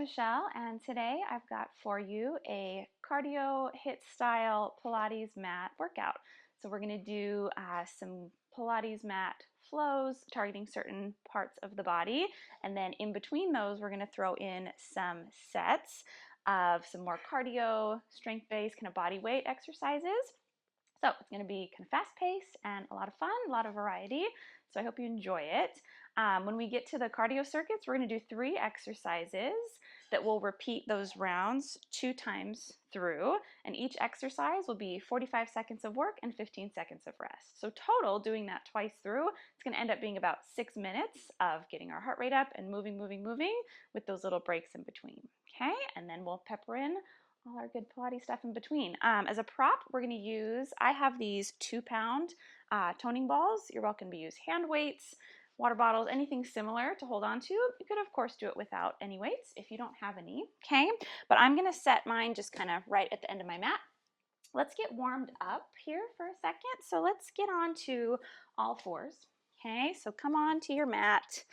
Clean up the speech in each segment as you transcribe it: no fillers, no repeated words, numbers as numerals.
Michelle, and today I've got for you a cardio HIIT style Pilates mat workout. So we're going to do some Pilates mat flows targeting certain parts of the body, and then in between those we're going to throw in some sets of some more cardio, strength-based kind of body weight exercises. So it's going to be kind of fast-paced and a lot of fun, a lot of variety. So I hope you enjoy it. When we get to the cardio circuits, we're going to do 3 exercises that will repeat those rounds 2 times through. And each exercise will be 45 seconds of work and 15 seconds of rest. So total, doing that twice through, it's going to end up being about 6 minutes of getting our heart rate up and moving with those little breaks in between. Okay, and then we'll pepper in all our good Pilates stuff in between. As a prop, we're going to use, I have these 2-pound toning balls. You're welcome to use hand weights, water bottles, anything similar to hold on to. You could, of course, do it without any weights if you don't have any, okay? But I'm going to set mine just kind of right at the end of my mat. Let's get warmed up here for a second. So let's get on to all fours, okay? So come on to your mat.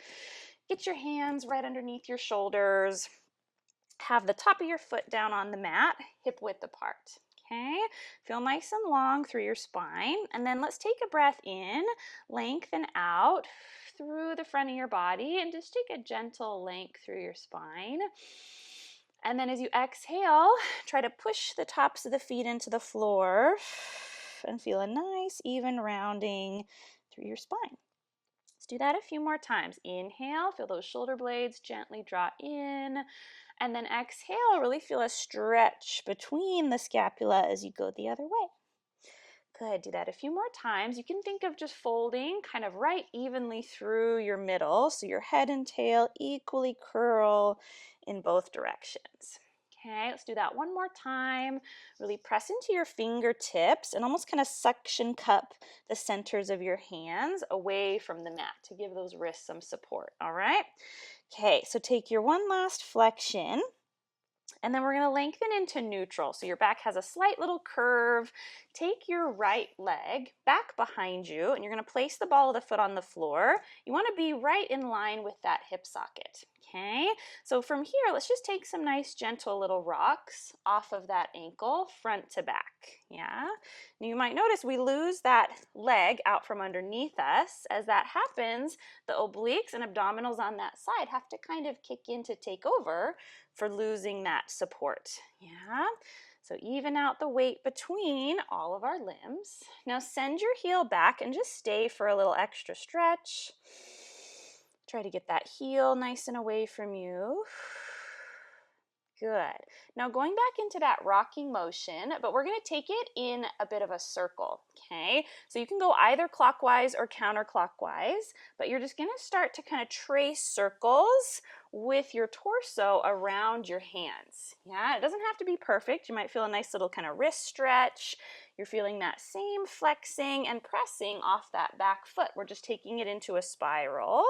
Get your hands right underneath your shoulders. Have the top of your foot down on the mat, hip width apart. Okay, feel nice and long through your spine. And then let's take a breath in, lengthen out through the front of your body, and just take a gentle length through your spine. And then as you exhale, try to push the tops of the feet into the floor and feel a nice even rounding through your spine. Let's do that a few more times. Inhale, feel those shoulder blades gently draw in. And then exhale, really feel a stretch between the scapula as you go the other way. Good, do that a few more times. You can think of just folding kind of right evenly through your middle, so your head and tail equally curl in both directions. Okay, let's do that one more time. Really press into your fingertips and almost kind of suction cup the centers of your hands away from the mat to give those wrists some support, all right? Okay, so take your one last flexion, and then we're going to lengthen into neutral. So your back has a slight little curve. Take your right leg back behind you, and you're going to place the ball of the foot on the floor. You want to be right in line with that hip socket. Okay, so from here, let's just take some nice gentle little rocks off of that ankle, front to back. Yeah, now you might notice we lose that leg out from underneath us. As that happens, the obliques and abdominals on that side have to kind of kick in to take over for losing that support. Yeah, so even out the weight between all of our limbs. Now send your heel back and just stay for a little extra stretch. Try to get that heel nice and away from you. Good. Now going back into that rocking motion, but we're going to take it in a bit of a circle, okay? So you can go either clockwise or counterclockwise, but you're just going to start to kind of trace circles with your torso around your hands. Yeah, it doesn't have to be perfect. You might feel a nice little kind of wrist stretch. You're feeling that same flexing and pressing off that back foot. We're just taking it into a spiral.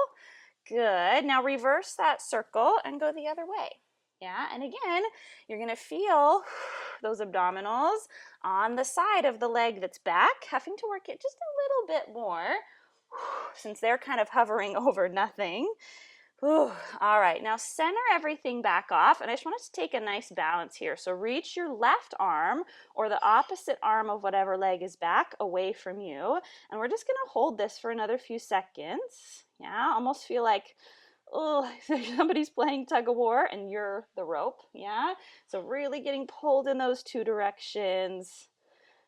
Good. Now reverse that circle and go the other way. Yeah, and again, you're going to feel those abdominals on the side of the leg that's back, having to work it just a little bit more since they're kind of hovering over nothing. All right, now center everything back off, and I just want us to take a nice balance here. So reach your left arm or the opposite arm of whatever leg is back away from you, and we're just going to hold this for another few seconds. Yeah, almost feel like somebody's playing tug of war and you're the rope. Yeah, so really getting pulled in those 2 directions,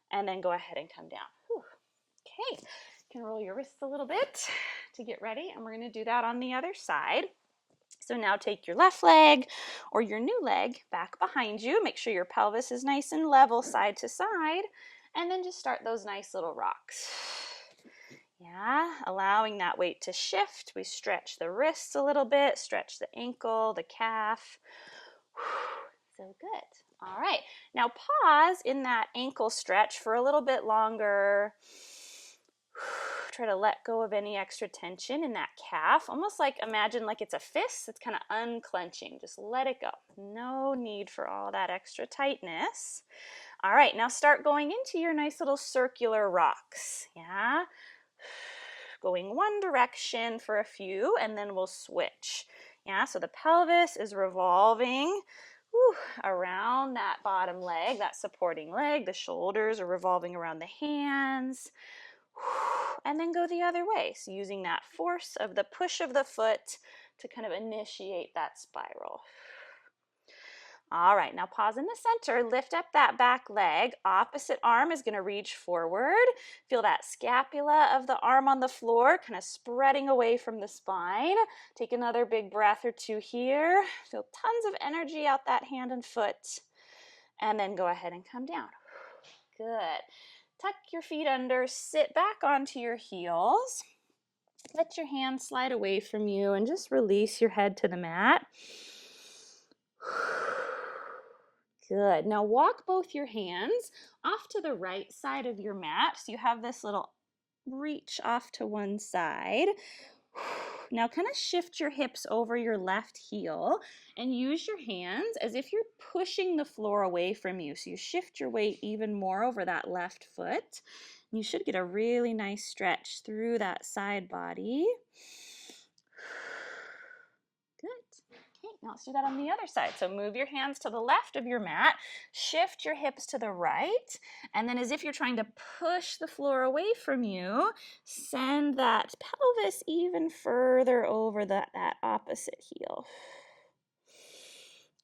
and then go ahead and come down. Okay, you can roll your wrists a little bit to get ready, and we're going to do that on the other side. So now take your left leg or your new leg back behind you. Make sure your pelvis is nice and level side to side, and then just start those nice little rocks. Yeah, allowing that weight to shift. We stretch the wrists a little bit, stretch the ankle, the calf. So good. All right, now pause in that ankle stretch for a little bit longer. Try to let go of any extra tension in that calf. Almost like imagine like it's a fist that's kind of unclenching. Just let it go. No need for all that extra tightness. All right, now start going into your nice little circular rocks. Yeah. Going one direction for a few, and then we'll switch. Yeah, so the pelvis is revolving around that bottom leg, that supporting leg. The shoulders are revolving around the hands. And then go the other way. So using that force of the push of the foot to kind of initiate that spiral. All right, now pause in the center, lift up that back leg. Opposite arm is going to reach forward. Feel that scapula of the arm on the floor kind of spreading away from the spine. Take another big breath or two here. Feel tons of energy out that hand and foot. And then go ahead and come down. Good. Tuck your feet under, sit back onto your heels. Let your hands slide away from you and just release your head to the mat. Good. Now walk both your hands off to the right side of your mat. So you have this little reach off to one side. Now kind of shift your hips over your left heel and use your hands as if you're pushing the floor away from you. So you shift your weight even more over that left foot. You should get a really nice stretch through that side body. Good. Okay, now let's do that on the other side. So move your hands to the left of your mat, shift your hips to the right, and then as if you're trying to push the floor away from you, send that pelvis even further over that opposite heel.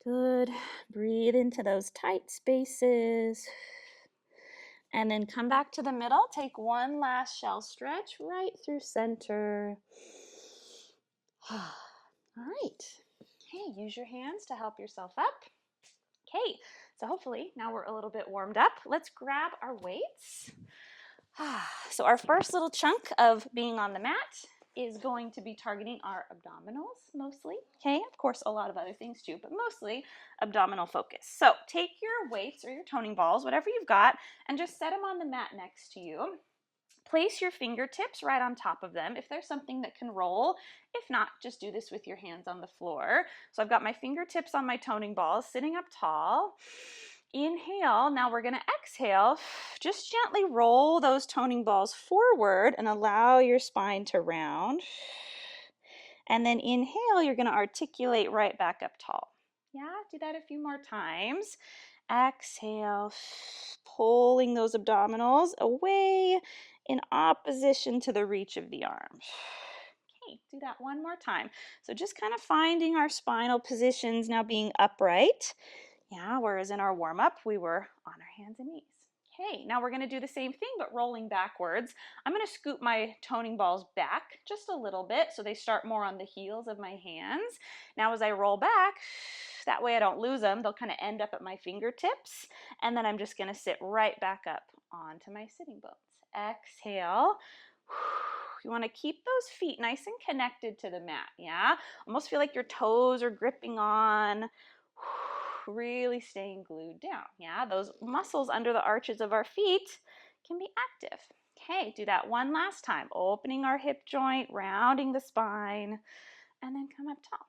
Good. Breathe into those tight spaces. And then come back to the middle. Take one last shell stretch right through center. All right. Okay, use your hands to help yourself up. Okay, so hopefully now we're a little bit warmed up. Let's grab our weights. So our first little chunk of being on the mat is going to be targeting our abdominals mostly. Okay, of course a lot of other things too, but mostly abdominal focus. So take your weights or your toning balls, whatever you've got, and just set them on the mat next to you. Place your fingertips right on top of them if there's something that can roll. If not, just do this with your hands on the floor. So I've got my fingertips on my toning balls sitting up tall. Inhale. Now we're going to exhale. Just gently roll those toning balls forward and allow your spine to round. And then inhale, you're going to articulate right back up tall. Yeah, do that a few more times. Exhale, pulling those abdominals away in opposition to the reach of the arm. Okay, do that one more time. So just kind of finding our spinal positions now being upright. Yeah, whereas in our warm-up, we were on our hands and knees. Okay, now we're going to do the same thing, but rolling backwards. I'm going to scoop my toning balls back just a little bit so they start more on the heels of my hands. Now as I roll back, that way I don't lose them. They'll kind of end up at my fingertips, and then I'm just going to sit right back up onto my sitting bones. Exhale. You want to keep those feet nice and connected to the mat, yeah? Almost feel like your toes are gripping on. Really staying glued down. Yeah, those muscles under the arches of our feet can be active. Okay, do that one last time. Opening our hip joint, rounding the spine, and then come up tall.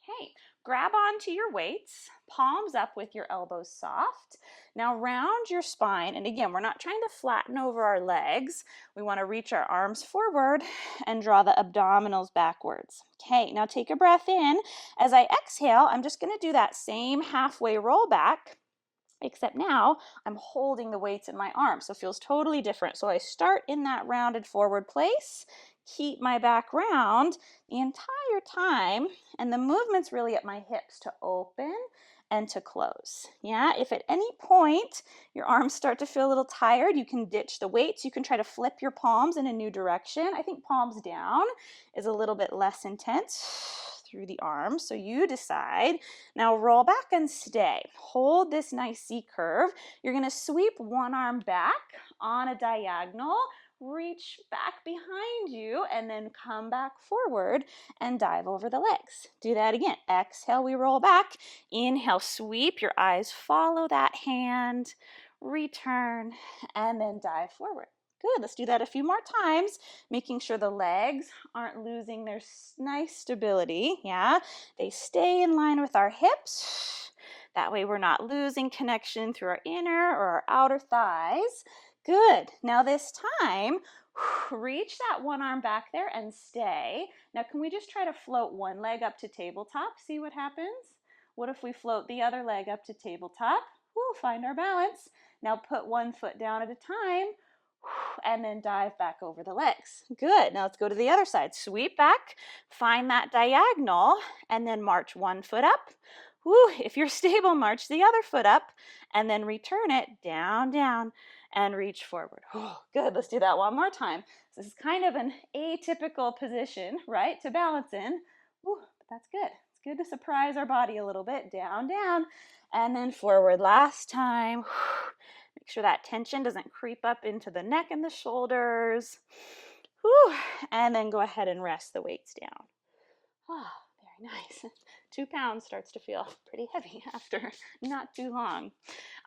Okay, grab onto your weights, palms up with your elbows soft. Now round your spine, and again, we're not trying to flatten over our legs. We want to reach our arms forward and draw the abdominals backwards. Okay, now take a breath in. As I exhale, I'm just going to do that same halfway roll back, except now I'm holding the weights in my arms, so it feels totally different. So I start in that rounded forward place, keep my back round the entire time, and the movement's really at my hips to open and to close. Yeah, if at any point your arms start to feel a little tired, you can ditch the weights. You can try to flip your palms in a new direction. I think palms down is a little bit less intense through the arms, so you decide. Now roll back and stay. Hold this nice C curve. You're going to sweep one arm back on a diagonal, reach back behind you, and then come back forward and dive over the legs. Do that again. Exhale, we roll back. Inhale, sweep. Your eyes follow that hand. Return, and then dive forward. Good. Let's do that a few more times, making sure the legs aren't losing their nice stability. Yeah, they stay in line with our hips. That way we're not losing connection through our inner or our outer thighs. Good. Now this time, Reach that one arm back there and stay. Now, can we just try to float one leg up to tabletop? See what happens? What if we float the other leg up to tabletop? We'll find our balance. Now put one foot down at a time and then dive back over the legs. Good. Now let's go to the other side. Sweep back, find that diagonal, and then march one foot up. Woo, if you're stable, march the other foot up, and then return it down, down, and reach forward. Oh, good. Let's do that one more time. This is kind of an atypical position, right, to balance in. Woo, but that's good. It's good to surprise our body a little bit. Down, down, and then forward. Last time. Make sure that tension doesn't creep up into the neck and the shoulders. Whew. And then go ahead and rest the weights down. Oh, very nice. 2 pounds starts to feel pretty heavy after not too long.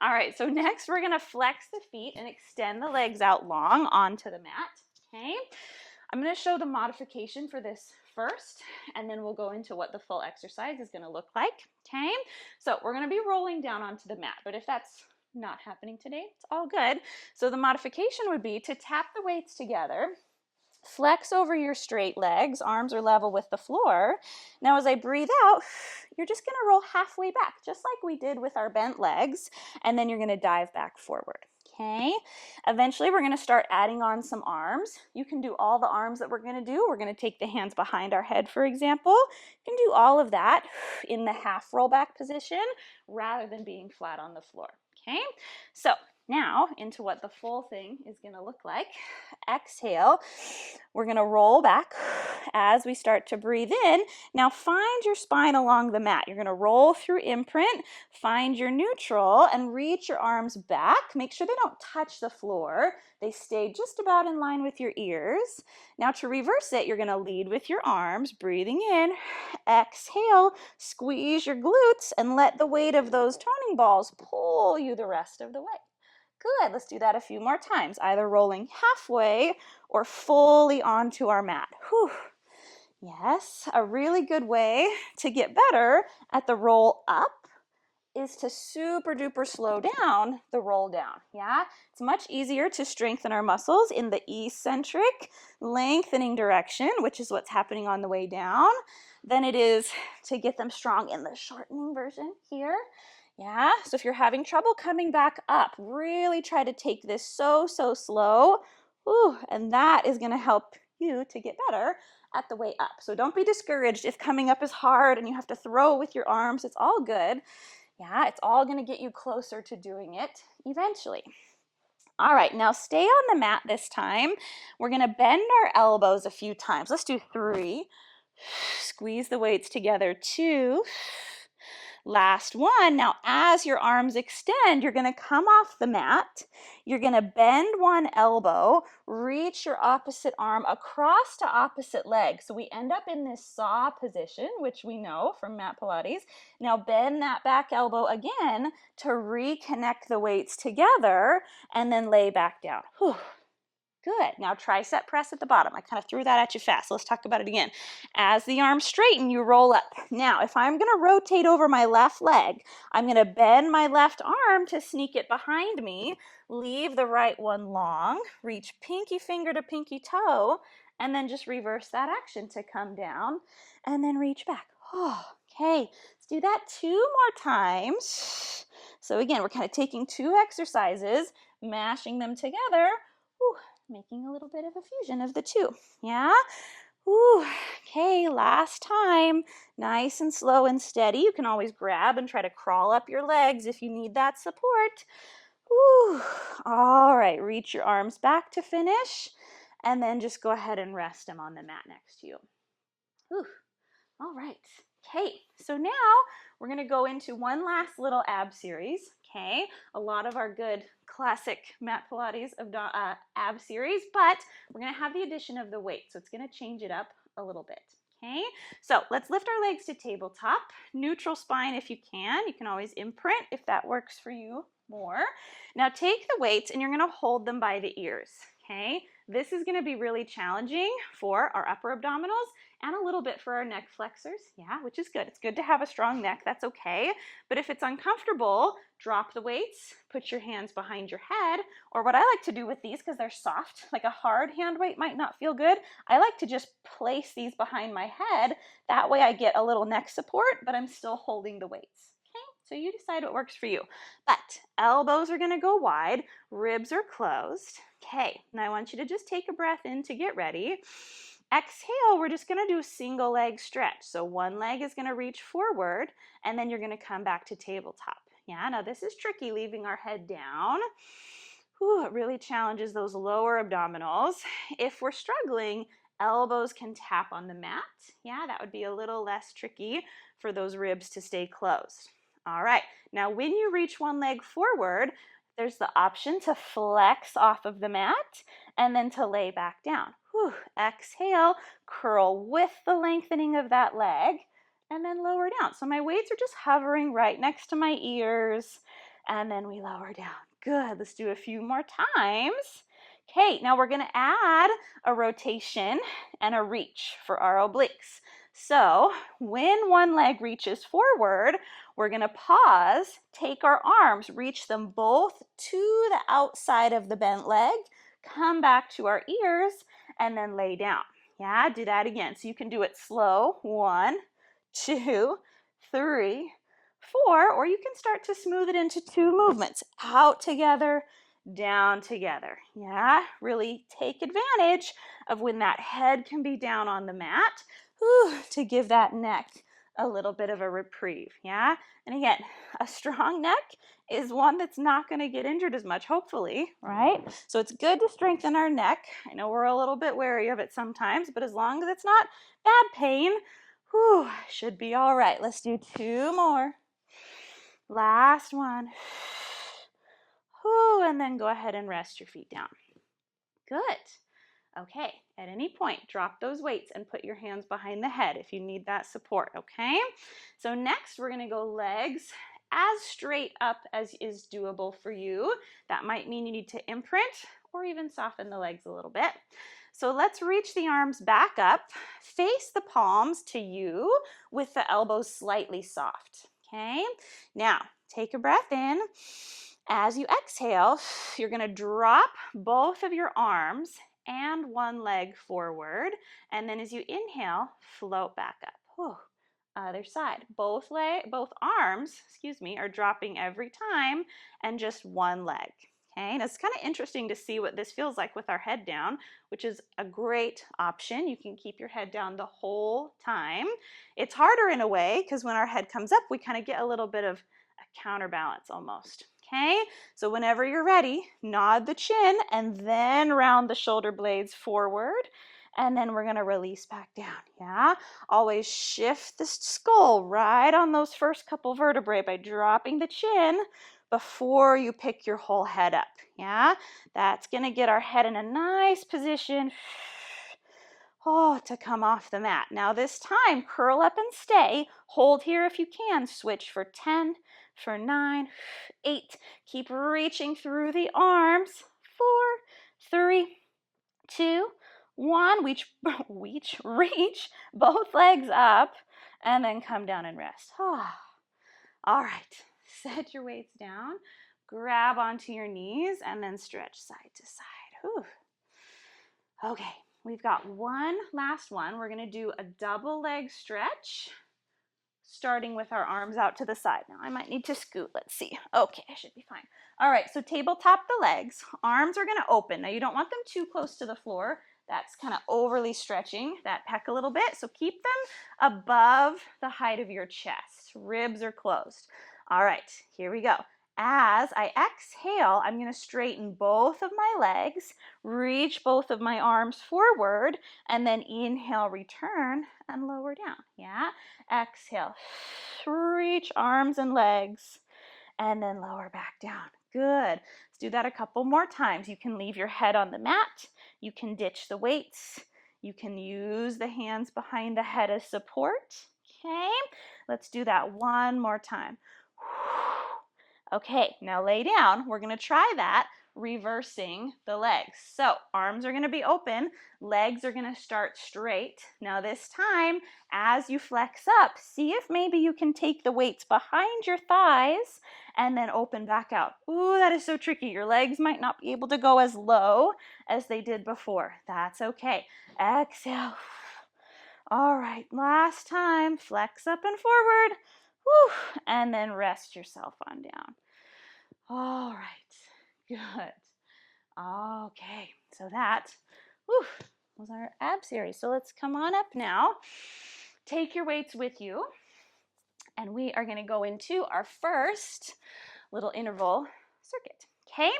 All right, so next we're gonna flex the feet and extend the legs out long onto the mat, okay? I'm gonna show the modification for this first, and then we'll go into what the full exercise is gonna look like, okay? So we're gonna be rolling down onto the mat, but if that's not happening today, it's all good. So the modification would be to tap the weights together, flex over your straight legs, arms are level with the floor. Now as I breathe out, you're just gonna roll halfway back, just like we did with our bent legs, and then you're gonna dive back forward. Okay, eventually we're gonna start adding on some arms. You can do all the arms that we're gonna do. We're gonna take the hands behind our head, for example. You can do all of that in the half roll back position rather than being flat on the floor. Okay, so now into what the full thing is gonna look like. Exhale, we're gonna roll back as we start to breathe in. Now find your spine along the mat. You're gonna roll through imprint, find your neutral, and reach your arms back. Make sure they don't touch the floor. They stay just about in line with your ears. Now to reverse it, you're gonna lead with your arms, breathing in. Exhale, squeeze your glutes, and let the weight of those toning balls pull you the rest of the way. Good, let's do that a few more times, either rolling halfway or fully onto our mat. Whew. Yes, a really good way to get better at the roll up is to super duper slow down the roll down, yeah? It's much easier to strengthen our muscles in the eccentric lengthening direction, which is what's happening on the way down, than it is to get them strong in the shortening version here. Yeah, so if you're having trouble coming back up, really try to take this so slow. Ooh, and that is gonna help you to get better at the way up. So don't be discouraged if coming up is hard and you have to throw with your arms. It's all good. Yeah, it's all gonna get you closer to doing it eventually. All right, now stay on the mat this time. We're gonna bend our elbows a few times. Let's do 3. Squeeze the weights together, 2. Last one. Now, as your arms extend, you're going to come off the mat. You're going to bend one elbow, reach your opposite arm across to opposite leg. So we end up in this saw position, which we know from mat Pilates. Now bend that back elbow again to reconnect the weights together and then lay back down. Whew. Good. Now tricep press at the bottom. I kind of threw that at you fast. Let's talk about it again. As the arms straighten, you roll up. Now, if I'm going to rotate over my left leg, I'm going to bend my left arm to sneak it behind me, leave the right one long, reach pinky finger to pinky toe, and then just reverse that action to come down and then reach back. Oh, okay. Let's do that 2 more times. So again, we're kind of taking 2 exercises, mashing them together. Whew. Making a little bit of a fusion of the 2, yeah? Ooh, okay, last time. Nice and slow and steady. You can always grab and try to crawl up your legs if you need that support. Ooh, all right, reach your arms back to finish, and then just go ahead and rest them on the mat next to you. Ooh, all right, okay, so now we're gonna go into one last little ab series, okay? A lot of our good classic mat Pilates of ab series, but we're gonna have the addition of the weight, so it's gonna change it up a little bit, okay? So let's lift our legs to tabletop, neutral spine if you can. You can always imprint if that works for you more. Now take the weights and you're gonna hold them by the ears, okay? This is gonna be really challenging for our upper abdominals and a little bit for our neck flexors, yeah, which is good. It's good to have a strong neck, that's okay. But if it's uncomfortable, drop the weights, put your hands behind your head, or what I like to do with these, because they're soft, like a hard hand weight might not feel good, I like to just place these behind my head. That way I get a little neck support, but I'm still holding the weights. Okay, so you decide what works for you. But elbows are gonna go wide, ribs are closed. Okay, now I want you to just take a breath in to get ready. Exhale, we're just gonna do a single leg stretch. So one leg is gonna reach forward, and then you're gonna come back to tabletop. Yeah, now this is tricky, leaving our head down. Whew, it really challenges those lower abdominals. If we're struggling, elbows can tap on the mat. Yeah, that would be a little less tricky for those ribs to stay closed. All right, now when you reach one leg forward, there's the option to flex off of the mat and then to lay back down. Whew. Exhale, curl with the lengthening of that leg, and then lower down. So my weights are just hovering right next to my ears, and then we lower down. Good, let's do a few more times. Okay, now we're gonna add a rotation and a reach for our obliques. So when one leg reaches forward, we're gonna pause, take our arms, reach them both to the outside of the bent leg, come back to our ears, and then lay down. Yeah, do that again. So you can do it slow. 1, 2, 3, 4, or you can start to smooth it into 2 movements. Out together, down together. Yeah, really take advantage of when that head can be down on the mat, to give that neck a little bit of a reprieve. Yeah, and again, a strong neck is one that's not going to get injured as much, hopefully, right? So it's good to strengthen our neck. I know we're a little bit wary of it sometimes, but as long as it's not bad pain, should be all right. Let's do 2 more. Last one. And then go ahead and rest your feet down. Good. Okay, at any point, drop those weights and put your hands behind the head if you need that support, okay? So next, we're gonna go legs as straight up as is doable for you. That might mean you need to imprint or even soften the legs a little bit. So let's reach the arms back up, face the palms to you with the elbows slightly soft, okay? Now, take a breath in. As you exhale, you're gonna drop both of your arms and one leg forward, and then as you inhale, float back up. Other side. Both arms, are dropping every time, and just one leg. Okay, and it's kind of interesting to see what this feels like with our head down, which is a great option. You can keep your head down the whole time. It's harder in a way because when our head comes up, we kind of get a little bit of a counterbalance almost. Okay, so whenever you're ready, nod the chin and then round the shoulder blades forward, and then we're gonna release back down, yeah? Always shift the skull right on those first couple vertebrae by dropping the chin before you pick your whole head up, yeah? That's gonna get our head in a nice position, to come off the mat. Now this time, curl up and stay. Hold here if you can. Switch for 10, for 9, 8. Keep reaching through the arms. 4, 3, 2, 1. Reach both legs up and then come down and rest. All right, set your weights down. Grab onto your knees and then stretch side to side. Okay. We've got one last one. We're going to do a double leg stretch, starting with our arms out to the side. Now I might need to scoot. Let's see. Okay, I should be fine. All right, so tabletop the legs. Arms are going to open. Now you don't want them too close to the floor. That's kind of overly stretching that pec a little bit. So keep them above the height of your chest. Ribs are closed. All right, here we go. As I exhale, I'm going to straighten both of my legs, reach both of my arms forward, and then inhale, return, and lower down. Yeah? Exhale, reach arms and legs, and then lower back down. Good. Let's do that a couple more times. You can leave your head on the mat. You can ditch the weights. You can use the hands behind the head as support. Okay? Let's do that one more time. Okay, now lay down. We're going to try that reversing the legs. So arms are going to be open, legs are going to start straight. Now this time, as you flex up, see if maybe you can take the weights behind your thighs and then open back out. Ooh, that is so tricky. Your legs might not be able to go as low as they did before. That's okay. Exhale. All right, last time, flex up and forward. Whew, and then rest yourself on down. All right, good. Okay, so that was our ab series. So let's come on up now. Take your weights with you, and we are going to go into our first little interval circuit. Okay,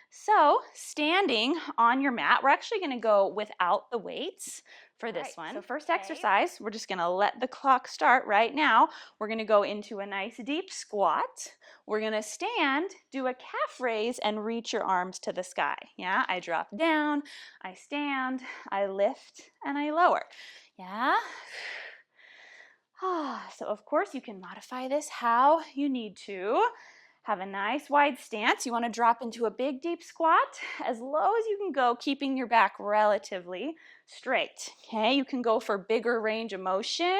so standing on your mat, we're actually going to go without the weights for this one. So first exercise, we're just going to let the clock start right now. We're going to go into a nice deep squat. We're going to stand, do a calf raise, and reach your arms to the sky. Yeah, I drop down, I stand, I lift, and I lower. Yeah. So of course you can modify this how you need to. Have a nice wide stance. You want to drop into a big deep squat as low as you can go, keeping your back relatively straight. Okay, you can go for bigger range of motion,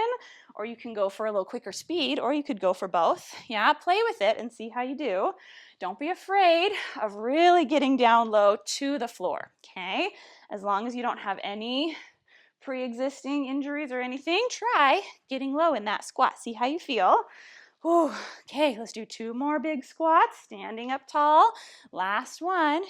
or you can go for a little quicker speed, or you could go for both. Yeah, play with it and see how you do. Don't be afraid of really getting down low to the floor. Okay, as long as you don't have any pre-existing injuries or anything, try getting low in that squat. See how you feel. Ooh, okay, let's do 2 more big squats, standing up tall. Last one.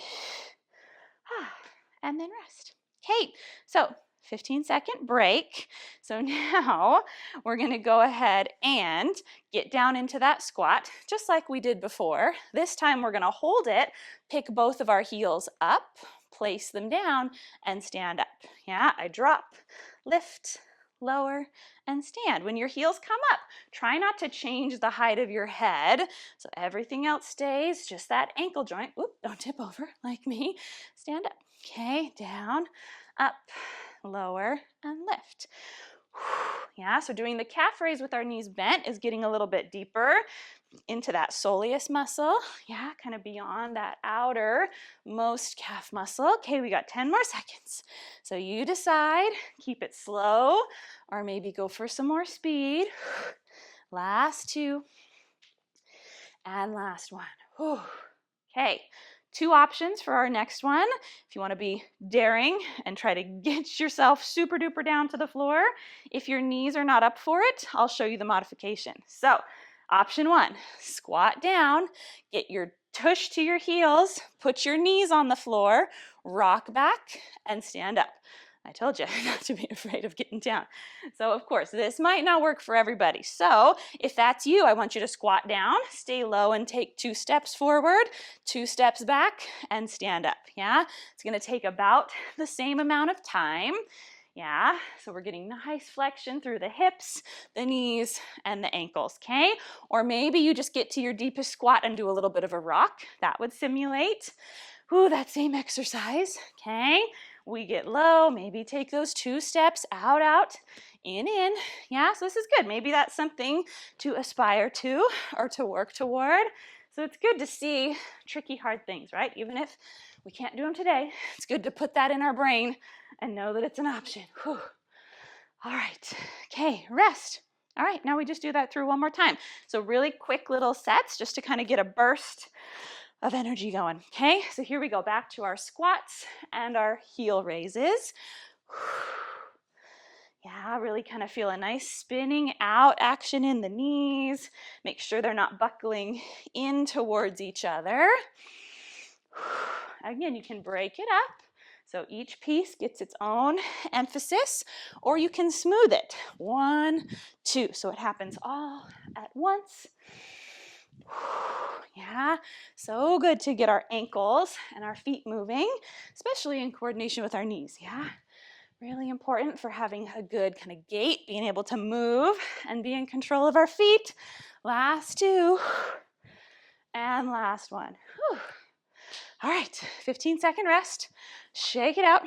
And then rest. Okay, so 15-second break. So now we're going to go ahead and get down into that squat, just like we did before. This time we're going to hold it, pick both of our heels up, place them down, and stand up. Yeah, I drop, lift, lower, and stand. When your heels come up, try not to change the height of your head, so everything else stays, just that ankle joint. Oop, don't tip over like me. Stand up. Okay, down, up, lower, and lift. Yeah, so doing the calf raise with our knees bent is getting a little bit deeper into that soleus muscle. Yeah, kind of beyond that outermost calf muscle. Okay, we got 10 more seconds. So you decide, keep it slow, or maybe go for some more speed. Last 2. And last one. Whew. Okay, 2 options for our next one. If you want to be daring and try to get yourself super duper down to the floor, if your knees are not up for it, I'll show you the modification. So option 1, squat down, get your tush to your heels, put your knees on the floor, rock back, and stand up. I told you not to be afraid of getting down. So of course, this might not work for everybody. So if that's you, I want you to squat down, stay low, and take 2 steps forward, 2 steps back, and stand up. Yeah, it's going to take about the same amount of time. Yeah, so we're getting nice flexion through the hips, the knees, and the ankles, okay? Or maybe you just get to your deepest squat and do a little bit of a rock. That would simulate that same exercise, okay? We get low, maybe take those 2 steps out, in. Yeah, so this is good. Maybe that's something to aspire to or to work toward. So it's good to see tricky, hard things, right? Even if we can't do them today, it's good to put that in our brain and know that it's an option. Whew. All right, okay, rest. All right, now we just do that through one more time. So really quick little sets just to kind of get a burst of energy going, okay? So here we go, back to our squats and our heel raises. Yeah, really kind of feel a nice spinning out action in the knees. Make sure they're not buckling in towards each other. Again, you can break it up. So each piece gets its own emphasis, or you can smooth it. 1, 2, so it happens all at once. Yeah, so good to get our ankles and our feet moving, especially in coordination with our knees. Yeah, really important for having a good kind of gait, being able to move and be in control of our feet. Last 2, and last 1. Whew. All right, 15-second rest. Shake it out.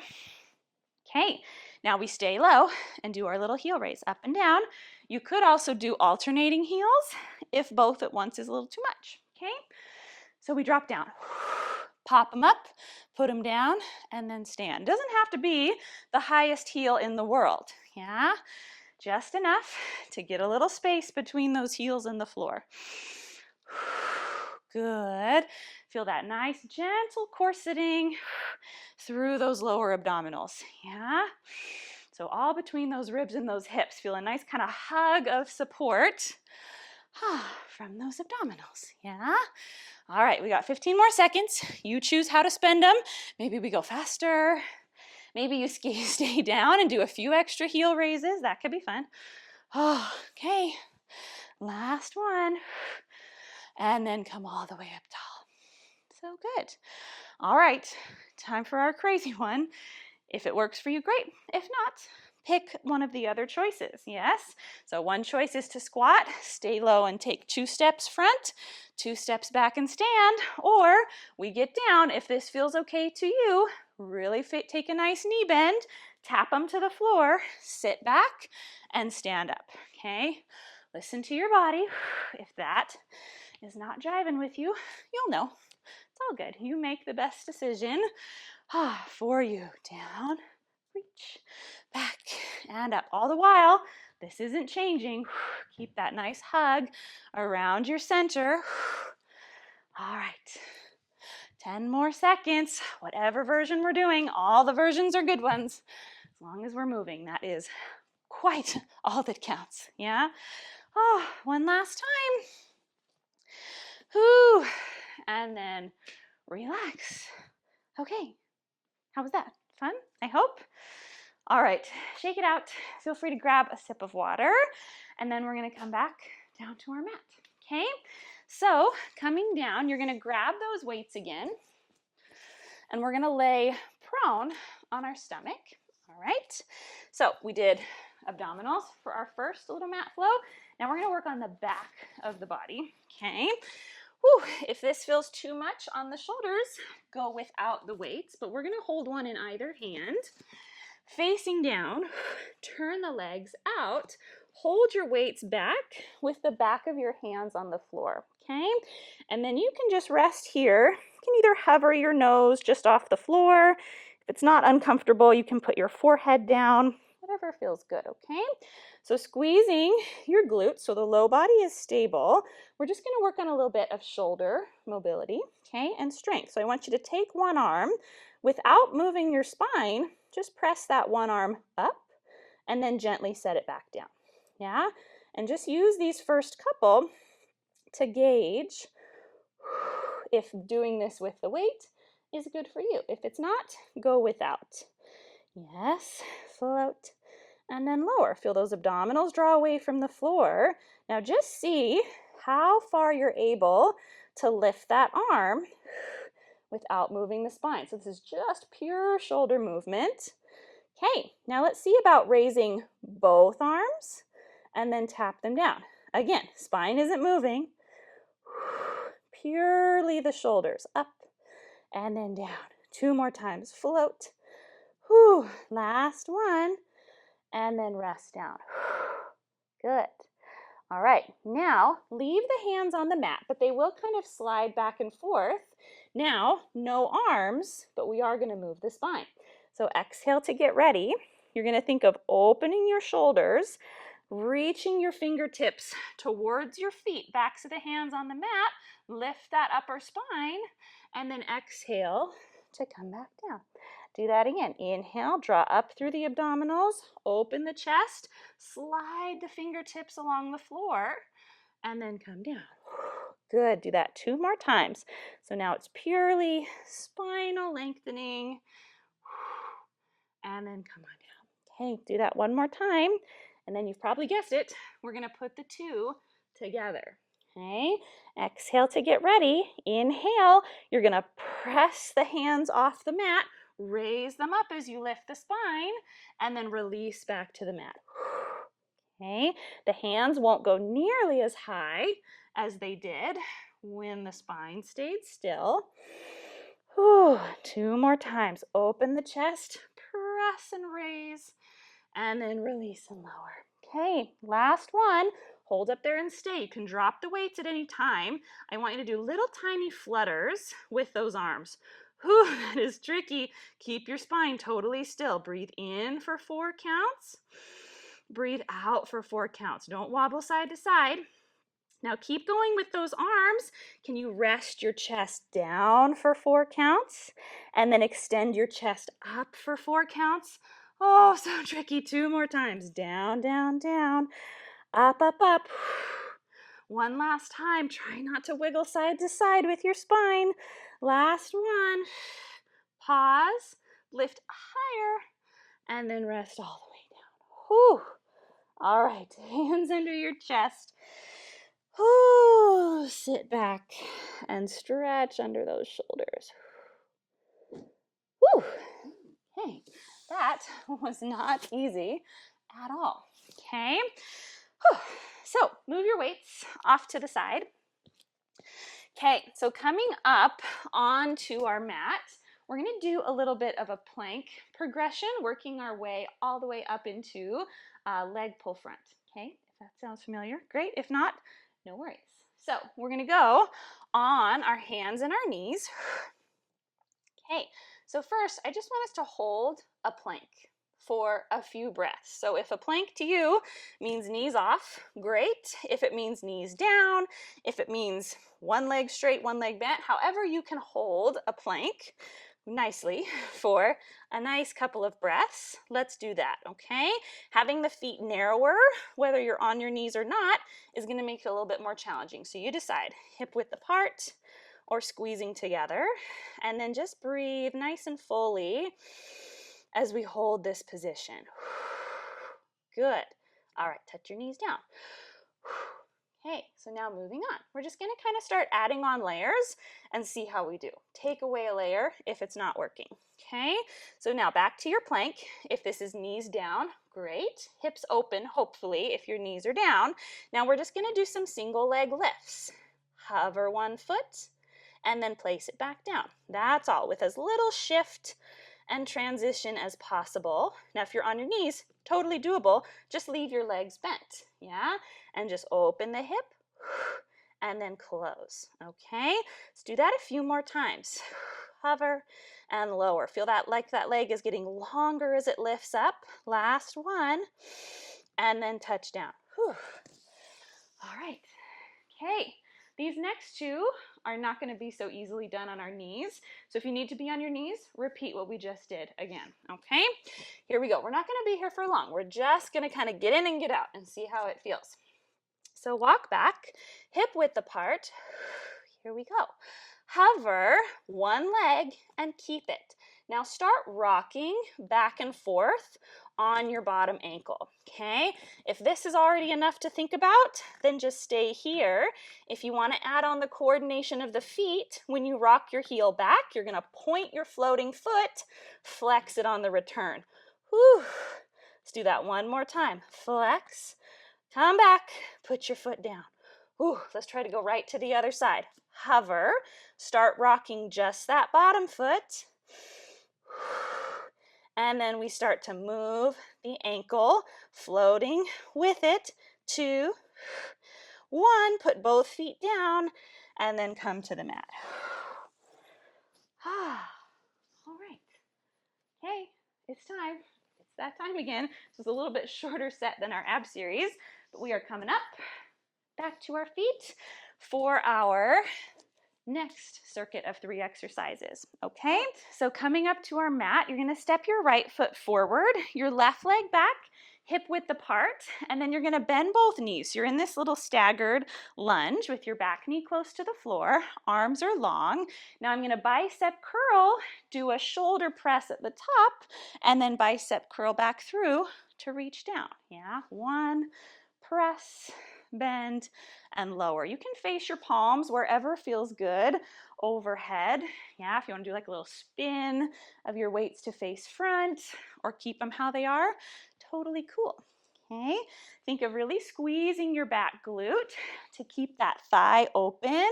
Okay, now we stay low and do our little heel raise up and down. You could also do alternating heels if both at once is a little too much. Okay, so we drop down, Pop them up, put them down, and then stand. Doesn't have to be the highest heel in the world, yeah? Just enough to get a little space between those heels and the floor. Good. Feel that nice, gentle corseting through those lower abdominals, yeah? So all between those ribs and those hips, feel a nice kind of hug of support from those abdominals, yeah? All right, we got 15 more seconds. You choose how to spend them. Maybe we go faster. Maybe you stay down and do a few extra heel raises. That could be fun. Oh, okay, last one. And then come all the way up tall. So good. All right, time for our crazy one. If it works for you, great. If not, pick one of the other choices, yes? So one choice is to squat, stay low and take 2 steps front, 2 steps back and stand, or we get down, if this feels okay to you, really take a nice knee bend, tap them to the floor, sit back, and stand up, okay? Listen to your body. If that is not jiving with you, you'll know. It's all good. You make the best decision for you. Down, reach, back, and up. All the while, this isn't changing. Keep that nice hug around your center. All right. 10 more seconds. Whatever version we're doing, all the versions are good ones. As long as we're moving, that is quite all that counts. Yeah? Oh, one last time. Whew. And then relax. Okay. How was that? Fun? I hope. All right, shake it out. Feel free to grab a sip of water, and then we're gonna come back down to our mat, okay? So coming down, you're gonna grab those weights again, and we're gonna lay prone on our stomach, all right? So we did abdominals for our first little mat flow. Now we're gonna work on the back of the body, okay? Whew, if this feels too much on the shoulders, go without the weights, but we're gonna hold one in either hand. Facing down, turn the legs out, hold your weights back with the back of your hands on the floor, okay? And then you can just rest here. You can either hover your nose just off the floor. If it's not uncomfortable, you can put your forehead down, whatever feels good, okay? So squeezing your glutes so the low body is stable. We're just gonna work on a little bit of shoulder mobility, okay, and strength. So I want you to take one arm without moving your spine. Just press that one arm up and then gently set it back down, yeah? And just use these first couple to gauge if doing this with the weight is good for you. If it's not, go without. Yes, float, and then lower. Feel those abdominals draw away from the floor. Now just see how far you're able to lift that arm without moving the spine. So this is just pure shoulder movement. Okay, now let's see about raising both arms and then tap them down. Again, spine isn't moving. Purely the shoulders up and then down. 2 more times, float. Whew. Last one, and then rest down. Good. All right, now leave the hands on the mat, but they will kind of slide back and forth. Now, no arms, but we are going to move the spine. So exhale to get ready. You're going to think of opening your shoulders, reaching your fingertips towards your feet, backs of the hands on the mat, lift that upper spine, and then exhale to come back down. Do that again. Inhale, draw up through the abdominals, open the chest, slide the fingertips along the floor, and then come down. Good. Do that 2 more times. So now it's purely spinal lengthening, and then come on down. Okay, do that 1 more time, and then you've probably guessed it. We're going to put the 2 together. Okay, exhale to get ready. Inhale, you're going to press the hands off the mat, raise them up as you lift the spine, and then release back to the mat. Okay, the hands won't go nearly as high as they did when the spine stayed still. Whew. 2 more times. Open the chest, press and raise, and then release and lower. Okay, last one. Hold up there and stay. You can drop the weights at any time. I want you to do little tiny flutters with those arms. Whew, that is tricky. Keep your spine totally still. Breathe in for 4 counts. Breathe out for 4 counts. Don't wobble side to side. Now keep going with those arms. Can you rest your chest down for 4 counts? And then extend your chest up for 4 counts. Oh, so tricky. 2 more times. Down, down, down. Up, up, up. One last time. Try not to wiggle side to side with your spine. Last one. Pause. Lift higher. And then rest all the way down. Whew. All right. Hands under your chest. Whew. Sit back and stretch under those shoulders. Whew. Hey, that was not easy at all. Okay. Whew. So move your weights off to the side. Okay, so coming up onto our mat, we're going to do a little bit of a plank progression, working our way all the way up into leg pull front. Okay, if that sounds familiar, great. If not, no worries. So we're going to go on our hands and our knees. Okay, so first, I just want us to hold a plank for a few breaths. So if a plank to you means knees off, great. If it means knees down, if it means one leg straight, one leg bent, however you can hold a plank nicely for a nice couple of breaths, let's do that, okay? Having the feet narrower, whether you're on your knees or not, is going to make it a little bit more challenging. So you decide, hip width apart or squeezing together, and then just breathe nice and fully as we hold this position. Good. All right, touch your knees down. Okay, so now moving on. We're just going to kind of start adding on layers and see how we do. Take away a layer if it's not working. Okay, so now back to your plank. If this is knees down, great. Hips open, hopefully, if your knees are down. Now we're just going to do some single leg lifts. Hover one foot and then place it back down. That's all, with as little shift and transition as possible. Now, if you're on your knees, totally doable. Just leave your legs bent, yeah? And just open the hip and then close, okay? Let's do that a few more times. Hover and lower. Feel that like that leg is getting longer as it lifts up. Last one, and then touch down. Whew. All right, okay. These next two are not going to be so easily done on our knees. So if you need to be on your knees, repeat what we just did again, okay? Here we go. We're not going to be here for long. We're just going to kind of get in and get out and see how it feels. So walk back, hip width apart. Here we go. Hover one leg and keep it. Now start rocking back and forth on your bottom ankle, okay? If this is already enough to think about, then just stay here. If you want to add on the coordination of the feet, when you rock your heel back, you're going to point your floating foot, flex it on the return. Whew. Let's do that one more time. Flex, come back, put your foot down. Whew. Let's try to go right to the other side. Hover, start rocking just that bottom foot. And then we start to move the ankle, floating with it. 2, 1, put both feet down, and then come to the mat. All right. Okay, it's time. It's that time again. This is a little bit shorter set than our ab series, but we are coming up back to our feet for our next circuit of 3 exercises, okay? So coming up to our mat, you're going to step your right foot forward, your left leg back, hip width apart, and then you're going to bend both knees. You're in this little staggered lunge with your back knee close to the floor, arms are long. Now I'm going to bicep curl, do a shoulder press at the top, and then bicep curl back through to reach down. Yeah, 1, press, bend, and lower. You can face your palms wherever feels good overhead. Yeah, if you want to do like a little spin of your weights to face front or keep them how they are, totally cool. Okay, think of really squeezing your back glute to keep that thigh open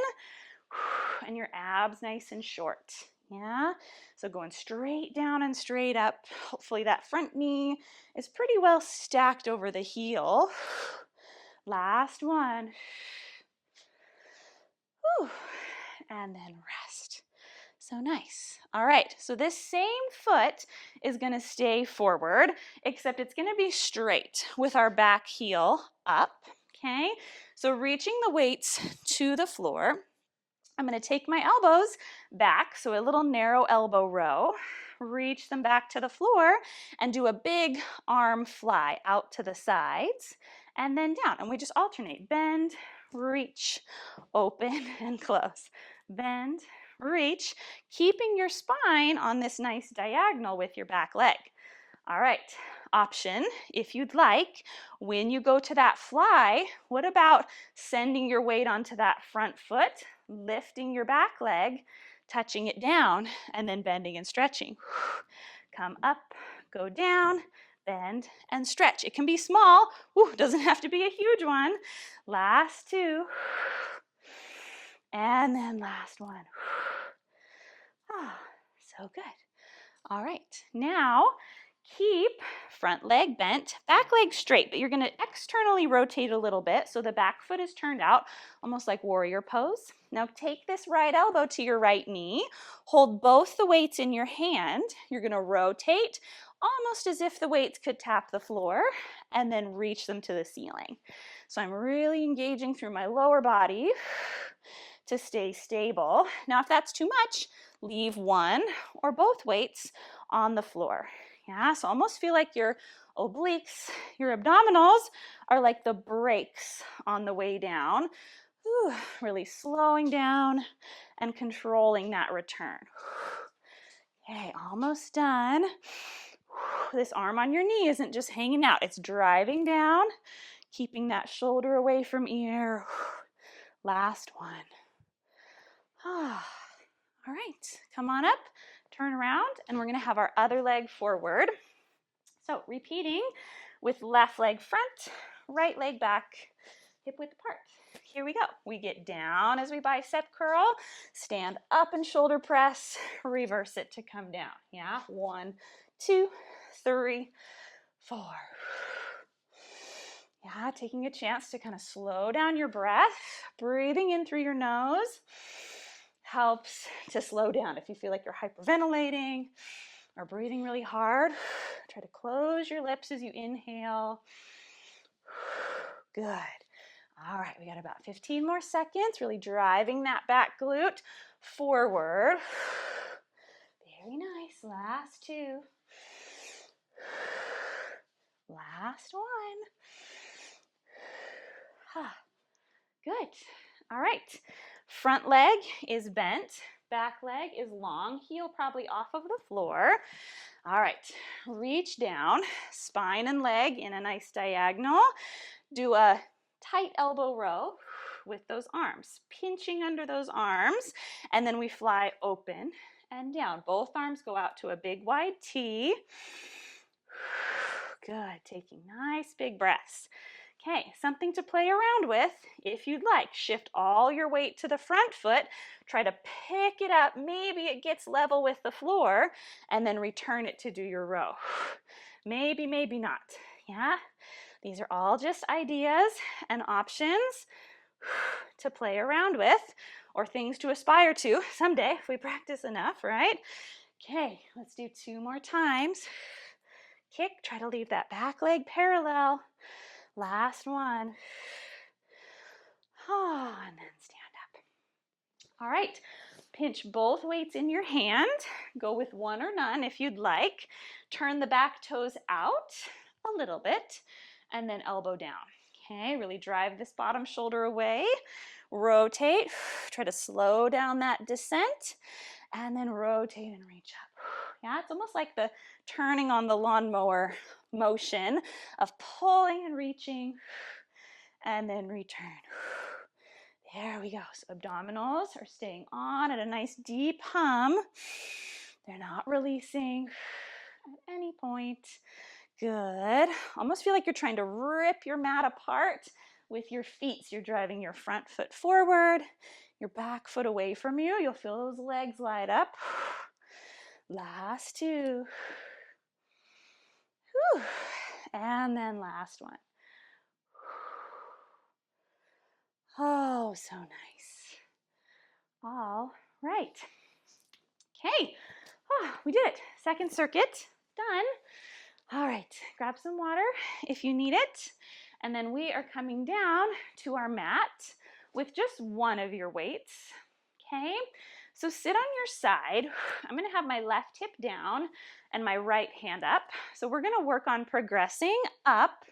and your abs nice and short. Yeah, so going straight down and straight up. Hopefully that front knee is pretty well stacked over the heel. Last one. Whew. And then rest. So nice. All right, so this same foot is gonna stay forward, except it's gonna be straight with our back heel up, okay? So reaching the weights to the floor. I'm gonna take my elbows back, so a little narrow elbow row, reach them back to the floor, and do a big arm fly out to the sides, and then down. And we just alternate, bend, reach, open, and close. Bend, reach, keeping your spine on this nice diagonal with your back leg. All right, option, if you'd like, when you go to that fly, what about sending your weight onto that front foot, lifting your back leg, touching it down, and then bending and stretching. Come up, go down, bend, and stretch. It can be small, doesn't have to be a huge one. Last two, and then last one. So good. All right, now keep front leg bent, back leg straight, but you're gonna externally rotate a little bit so the back foot is turned out, almost like warrior pose. Now take this right elbow to your right knee, hold both the weights in your hand. You're gonna rotate almost as if the weights could tap the floor and then reach them to the ceiling. So I'm really engaging through my lower body to stay stable. Now if that's too much, leave one or both weights on the floor. Yeah, so almost feel like your obliques, your abdominals are like the brakes on the way down. Really slowing down and controlling that return. Okay, almost done. This arm on your knee isn't just hanging out, it's driving down, keeping that shoulder away from ear. Last one. All right, come on up, turn around, and we're gonna have our other leg forward. So repeating with left leg front, right leg back, hip width apart. Here we go. We get down as we bicep curl, stand up and shoulder press, reverse it to come down. Yeah, 1, 2, 3, 4. Yeah, taking a chance to kind of slow down your breath, breathing in through your nose helps to slow down. If you feel like you're hyperventilating or breathing really hard, try to close your lips as you inhale. Good. All right, we got about 15 more seconds, really driving that back glute forward. Very nice. Last two. Last one. Good. All right. Front leg is bent. Back leg is long. Heel probably off of the floor. All right. Reach down. Spine and leg in a nice diagonal. Do a tight elbow row with those arms. Pinching under those arms. And then we fly open and down. Both arms go out to a big wide T. Good. Taking nice big breaths. Okay, something to play around with if you'd like. Shift all your weight to the front foot. Try to pick it up. Maybe it gets level with the floor and then return it to do your row. Maybe, maybe not. Yeah, these are all just ideas and options to play around with or things to aspire to someday if we practice enough, right? Okay, let's do 2 more times. Kick, try to leave that back leg parallel. Last one. And then stand up. All right, pinch both weights in your hand. Go with one or none if you'd like. Turn the back toes out a little bit and then elbow down. Okay, really drive this bottom shoulder away. Rotate, try to slow down that descent and then rotate and reach up. Yeah, it's almost like the turning on the lawnmower motion of pulling and reaching and then return. There we go. So abdominals are staying on at a nice deep hum. They're not releasing at any point. Good. Almost feel like you're trying to rip your mat apart with your feet. So you're driving your front foot forward, your back foot away from you. You'll feel those legs light up. Last two. Whew. And then last one. Oh, so nice. All right. Okay. Oh, we did it. Second circuit done. All right, grab some water if you need it. And then we are coming down to our mat with just one of your weights. Okay, so sit on your side. I'm gonna have my left hip down and my right hand up. So we're gonna work on progressing up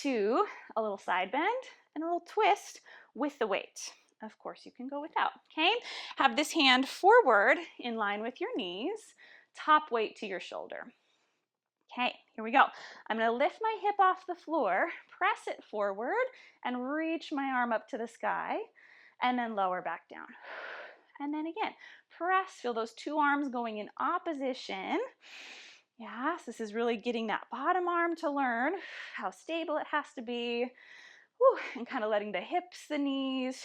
to a little side bend and a little twist with the weight. Of course, you can go without, okay? Have this hand forward in line with your knees, top weight to your shoulder. Okay, here we go. I'm gonna lift my hip off the floor, press it forward, and reach my arm up to the sky, and then lower back down. And then again, press, feel those two arms going in opposition. Yes, this is really getting that bottom arm to learn how stable it has to be. Whew, and kind of letting the hips, the knees,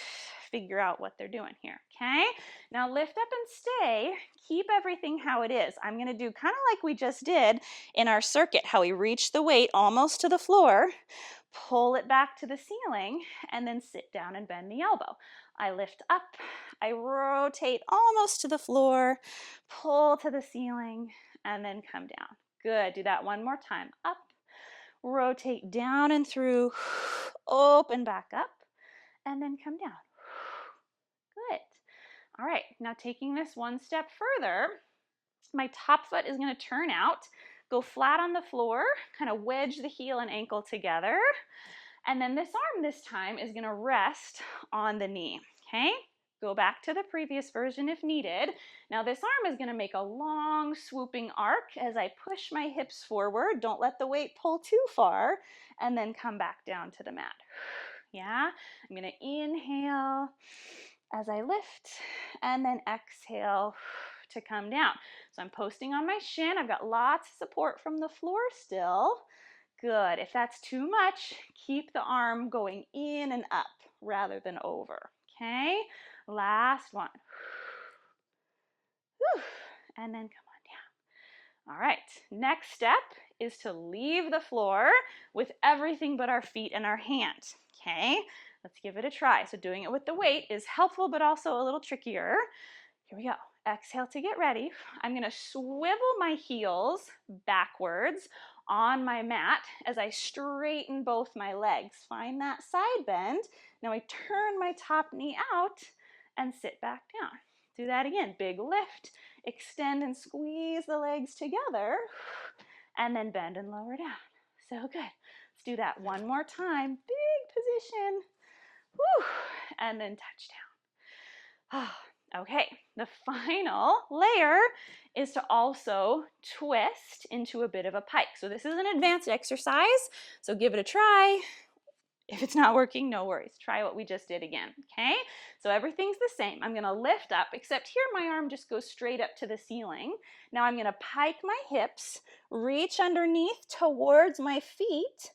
figure out what they're doing here, okay? Now lift up and stay. Keep everything how it is. I'm gonna do kind of like we just did in our circuit, how we reach the weight almost to the floor, pull it back to the ceiling, and then sit down and bend the elbow. I lift up, I rotate almost to the floor, pull to the ceiling, and then come down. Good, do that one more time. Up, rotate down and through, open back up, and then come down. Good. All right, now taking this one step further, my top foot is going to turn out, go flat on the floor, kind of wedge the heel and ankle together, and then this arm this time is going to rest on the knee, okay? Go back to the previous version if needed. Now this arm is going to make a long swooping arc as I push my hips forward. Don't let the weight pull too far, and then come back down to the mat. Yeah, I'm going to inhale as I lift, and then exhale to come down. So I'm posting on my shin. I've got lots of support from the floor still. Good. If that's too much, keep the arm going in and up rather than over. Okay, last one. Whew. And then come on down. All right, next step is to leave the floor with everything but our feet and our hands. Okay, let's give it a try. So doing it with the weight is helpful but also a little trickier. Here we go. Exhale to get ready. I'm going to swivel my heels backwards on my mat as I straighten both my legs. Find that side bend. Now I turn my top knee out and sit back down. Do that again. Big lift. Extend and squeeze the legs together, and then bend and lower down. So good. Let's do that one more time. Big position. Whew. And then touch down. Okay, the final layer is to also twist into a bit of a pike. So this is an advanced exercise, so give it a try. If it's not working, no worries. Try what we just did again, okay? So everything's the same. I'm gonna lift up, except here my arm just goes straight up to the ceiling. Now I'm gonna pike my hips, reach underneath towards my feet,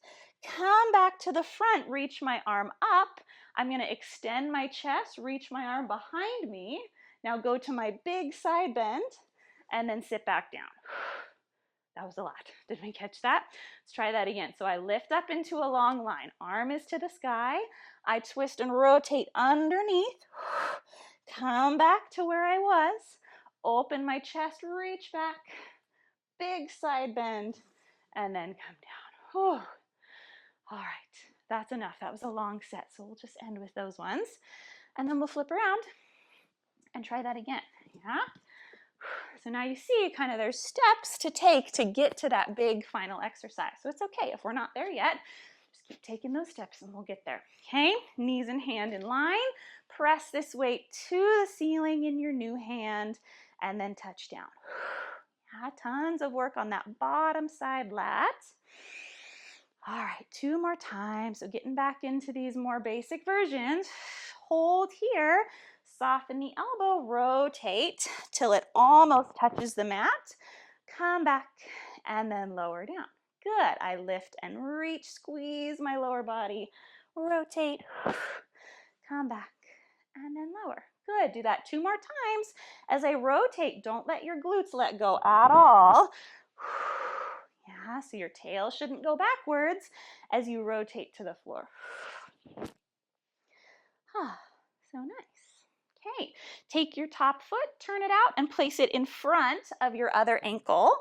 come back to the front, reach my arm up. I'm gonna extend my chest, reach my arm behind me. Now go to my big side bend, and then sit back down. That was a lot. Did we catch that? Let's try that again. So I lift up into a long line. Arm is to the sky. I twist and rotate underneath. Come back to where I was. Open my chest, reach back. Big side bend, and then come down. Whew. All right, that's enough. That was a long set, so we'll just end with those ones. And then we'll flip around and try that again. Yeah? So now you see kind of there's steps to take to get to that big final exercise. So it's okay if we're not there yet. Just keep taking those steps and we'll get there. Okay, knees and hand in line. Press this weight to the ceiling in your new hand and then touch down. Yeah, tons of work on that bottom side lat. All right, two more times. So getting back into these more basic versions. Hold here. Soften the elbow, rotate till it almost touches the mat. Come back and then lower down. Good. I lift and reach, squeeze my lower body, rotate, come back, and then lower. Good. Do that two more times. As I rotate, don't let your glutes let go at all. Yeah, so your tail shouldn't go backwards as you rotate to the floor. Ah, so nice. Okay, take your top foot, turn it out, and place it in front of your other ankle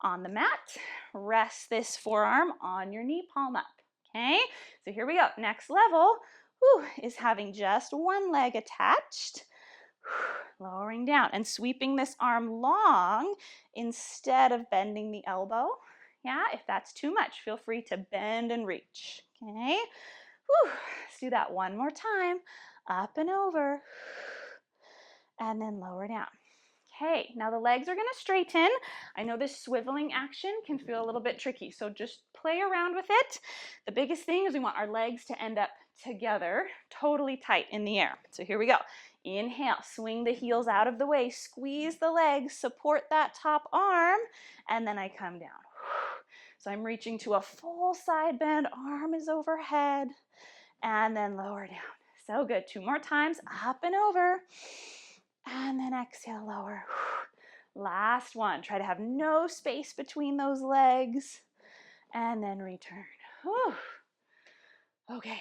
on the mat. Rest this forearm on your knee palm up. Okay, so here we go. Next level is having just one leg attached, lowering down and sweeping this arm long instead of bending the elbow. Yeah, if that's too much, feel free to bend and reach. Okay, let's do that one more time. Up and over, and then lower down. Okay, now the legs are going to straighten. I know this swiveling action can feel a little bit tricky, so just play around with it. The biggest thing is we want our legs to end up together, totally tight in the air. So here we go. Inhale, swing the heels out of the way, squeeze the legs, support that top arm, and then I come down. So I'm reaching to a full side bend, arm is overhead, and then lower down. So good. 2 more times, up and over. And then exhale, lower. Last one. Try to have no space between those legs. And then return. Whew. Okay,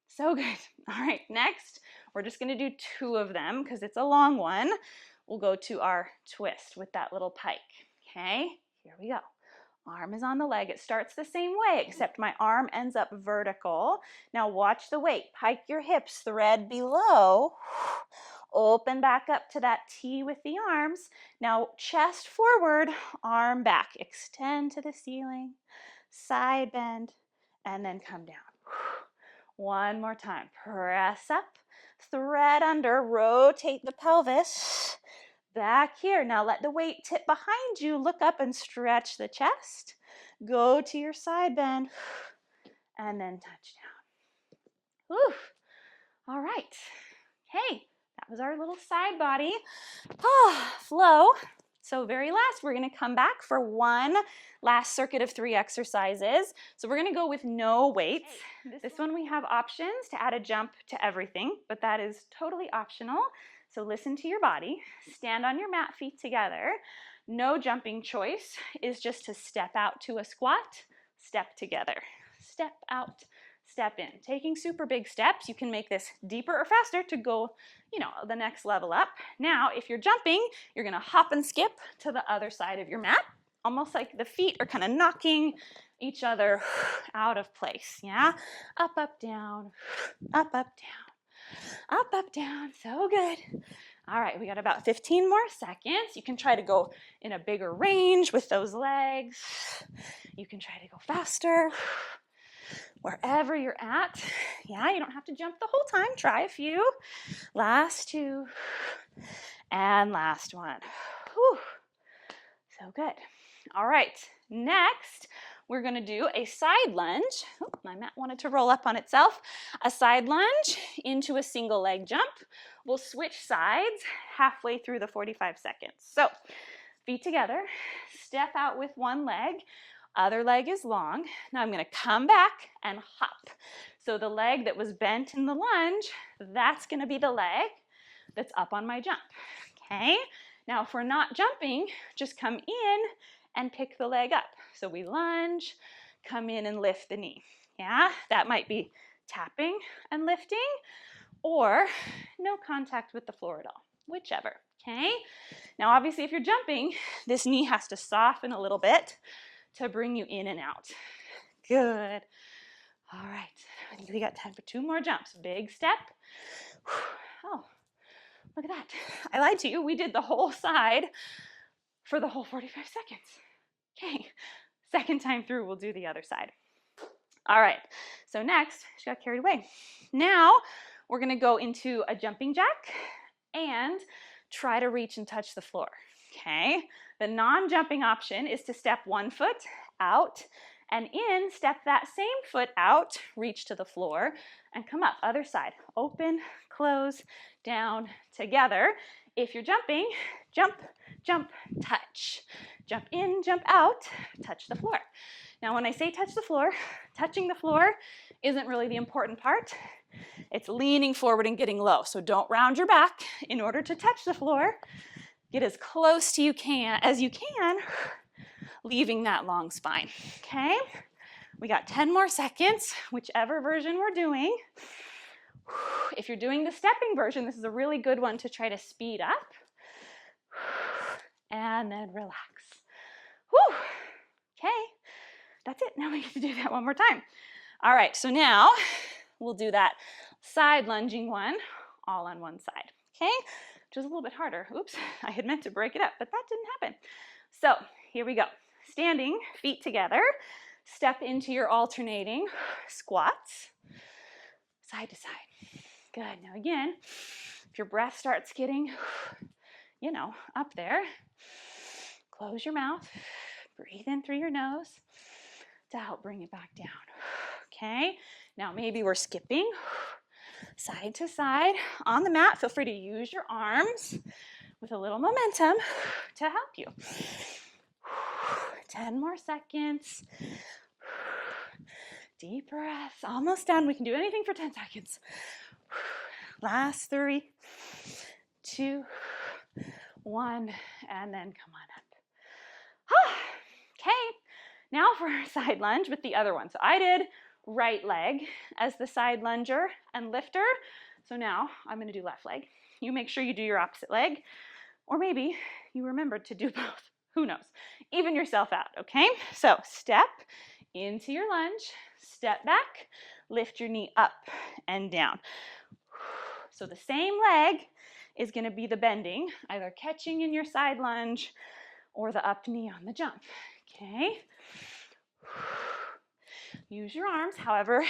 so good. All right, next, we're just going to do 2 of them because it's a long one. We'll go to our twist with that little pike. Okay, here we go. Arm is on the leg. It starts the same way, except my arm ends up vertical. Now watch the weight. Pike your hips, thread below. Open back up to that T with the arms. Now chest forward, arm back. Extend to the ceiling, side bend, and then come down. One more time. Press up, thread under, rotate the pelvis. Back here. Now let the weight tip behind you. Look up and stretch the chest. Go to your side bend and then touch down. Whew. All right. Okay, that was our little side body. Flow. So very last, we're going to come back for one last circuit of 3 exercises. So we're going to go with no weights. This one we have options to add a jump to everything, but that is totally optional. So listen to your body. Stand on your mat, feet together. No jumping choice is just to step out to a squat, step together. Step out, step in. Taking super big steps, you can make this deeper or faster to go, the next level up. Now, if you're jumping, you're gonna hop and skip to the other side of your mat, almost like the feet are kind of knocking each other out of place, yeah? Up, up, down, up, up, down, up, up, down, so good. All right, we got about 15 more seconds. You can try to go in a bigger range with those legs. You can try to go faster. Wherever you're at. Yeah, you don't have to jump the whole time. Try a few. Last 2. And last one. Whew. So good. All right, next we're going to do a side lunge. Oh, my mat wanted to roll up on itself. A side lunge into a single leg jump. We'll switch sides halfway through the 45 seconds. So feet together, step out with one leg. Other leg is long. Now I'm going to come back and hop. So the leg that was bent in the lunge, that's going to be the leg that's up on my jump. Okay? Now if we're not jumping, just come in and pick the leg up. So we lunge, come in and lift the knee. Yeah? That might be tapping and lifting or no contact with the floor at all. Whichever. Okay? Now obviously if you're jumping, this knee has to soften a little bit to bring you in and out. Good. All right. I think we got time for 2 more jumps. Big step. Oh, look at that. I lied to you. We did the whole side for the whole 45 seconds. Okay. Second time through, we'll do the other side. All right. So next, she got carried away. Now, we're going to go into a jumping jack and try to reach and touch the floor. Okay, the non-jumping option is to step one foot out and in, step that same foot out, reach to the floor and come up. Other side, open, close, down, together. If you're jumping, jump, jump, touch. Jump in, jump out, touch the floor. Now when I say touch the floor, touching the floor isn't really the important part. It's leaning forward and getting low. So don't round your back in order to touch the floor. Get as close to as you can, leaving that long spine. Okay? We got 10 more seconds, whichever version we're doing. If you're doing the stepping version, this is a really good one to try to speed up. And then relax. Whew. Okay, that's it. Now we get to do that one more time. All right, so now we'll do that side lunging one all on one side, okay? Which is a little bit harder. Oops, I had meant to break it up, but that didn't happen. So here we go. Standing, feet together, step into your alternating squats, side to side. Good, now again, if your breath starts getting, up there, close your mouth, breathe in through your nose to help bring it back down. Okay, now maybe we're skipping side to side on the mat. Feel free to use your arms with a little momentum to help you. 10 more seconds. Deep breaths. Almost done. We can do anything for 10 seconds. Last 3, 2, 1, and then come on up. Okay, now for our side lunge with the other one. So I did right leg as the side lunger and lifter. So now I'm going to do left leg. You make sure you do your opposite leg, or maybe you remembered to do both. Who knows? Even yourself out, okay? So step into your lunge, step back, lift your knee up and down. So the same leg is going to be the bending, either catching in your side lunge or the up knee on the jump, okay? Use your arms, however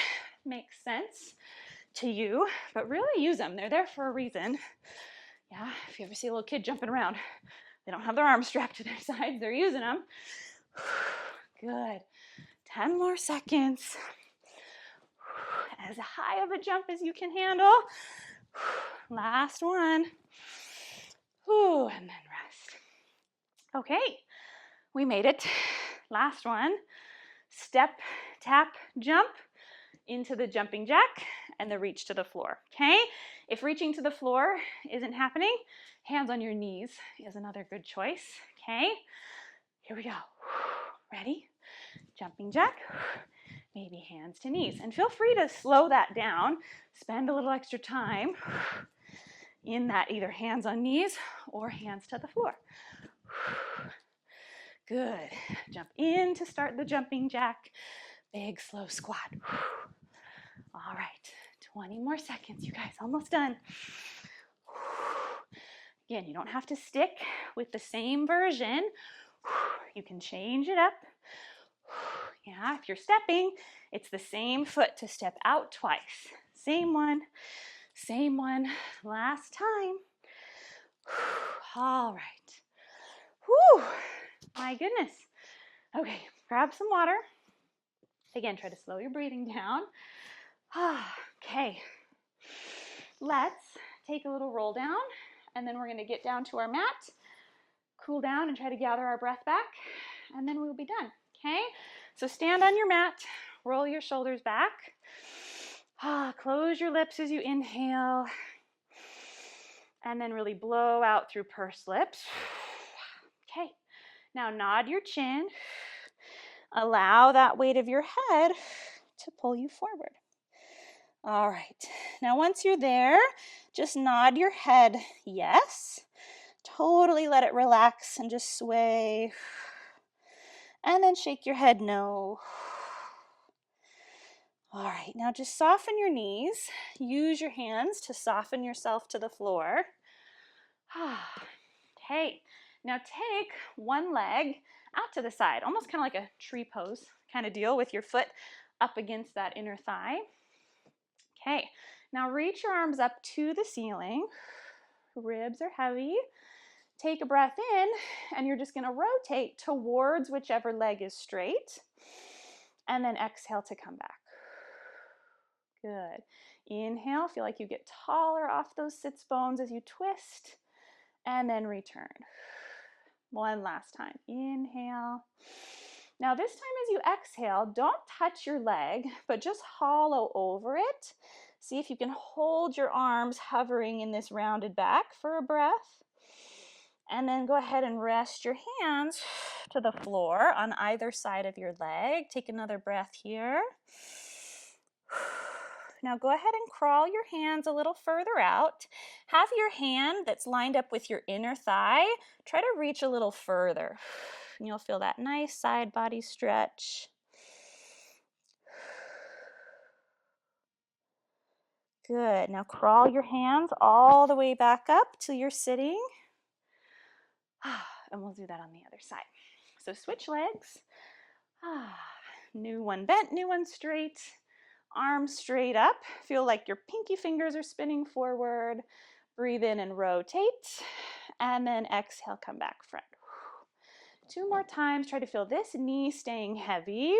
makes sense to you, but really use them. They're there for a reason. Yeah, if you ever see a little kid jumping around, they don't have their arms strapped to their sides, they're using them. Good. 10 more seconds. As high of a jump as you can handle. Last one. And then rest. Okay, we made it. Last one. Step, tap, jump into the jumping jack and the reach to the floor, okay? If reaching to the floor isn't happening, hands on your knees is another good choice, okay? Here we go. Ready? Jumping jack, maybe hands to knees. And feel free to slow that down, spend a little extra time in that either hands on knees or hands to the floor. Good. Jump in to start the jumping jack. Big, slow squat. All right. 20 more seconds, you guys. Almost done. Again, you don't have to stick with the same version. You can change it up. Yeah, if you're stepping, it's the same foot to step out twice. Same one. Last time. All right. Whew. My goodness. Okay, grab some water. Again, try to slow your breathing down. Okay, let's take a little roll down, and then we're going to get down to our mat, cool down, and try to gather our breath back, and then we'll be done. Okay, so stand on your mat, roll your shoulders back, close your lips as you inhale, and then really blow out through pursed lips. Okay, now nod your chin. Allow that weight of your head to pull you forward. All right, now once you're there, just nod your head yes. Totally let it relax and just sway. And then shake your head no. All right, now just soften your knees. Use your hands to soften yourself to the floor. Okay, now take one leg out to the side, almost kind of like a tree pose kind of deal with your foot up against that inner thigh. Okay, now reach your arms up to the ceiling. Ribs are heavy. Take a breath in, and you're just going to rotate towards whichever leg is straight, and then exhale to come back. Good. Inhale, feel like you get taller off those sits bones as you twist, and then return. One last time. Inhale. Now this time as you exhale, don't touch your leg, but just hollow over it. See if you can hold your arms hovering in this rounded back for a breath. And then go ahead and rest your hands to the floor on either side of your leg. Take another breath here. Now go ahead and crawl your hands a little further out. Have your hand that's lined up with your inner thigh, try to reach a little further. And you'll feel that nice side body stretch. Good. Now crawl your hands all the way back up till you're sitting. And we'll do that on the other side. So switch legs. New one bent, new one straight. Arms straight up. Feel like your pinky fingers are spinning forward. Breathe in and rotate. And then exhale, come back front. 2 more times. Try to feel this knee staying heavy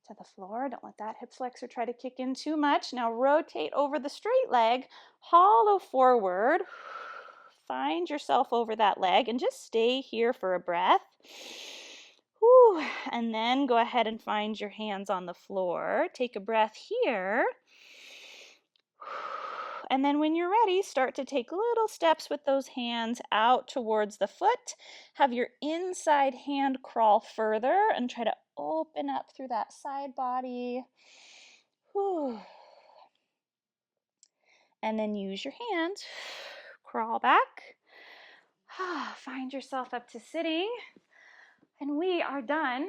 to the floor. Don't let that hip flexor try to kick in too much. Now rotate over the straight leg, hollow forward. Find yourself over that leg and just stay here for a breath. Whew. And then go ahead and find your hands on the floor. Take a breath here. And then when you're ready, start to take little steps with those hands out towards the foot. Have your inside hand crawl further and try to open up through that side body. Whew. And then use your hands. Crawl back. Find yourself up to sitting. And we are done.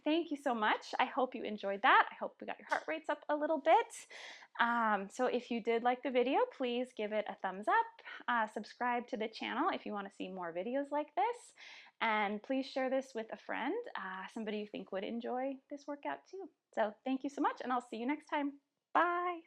Thank you so much. I hope you enjoyed that. I hope we got your heart rates up a little bit. So if you did like the video, please give it a thumbs up. Subscribe to the channel if you want to see more videos like this. And please share this with a friend, somebody you think would enjoy this workout too. So thank you so much, and I'll see you next time. Bye.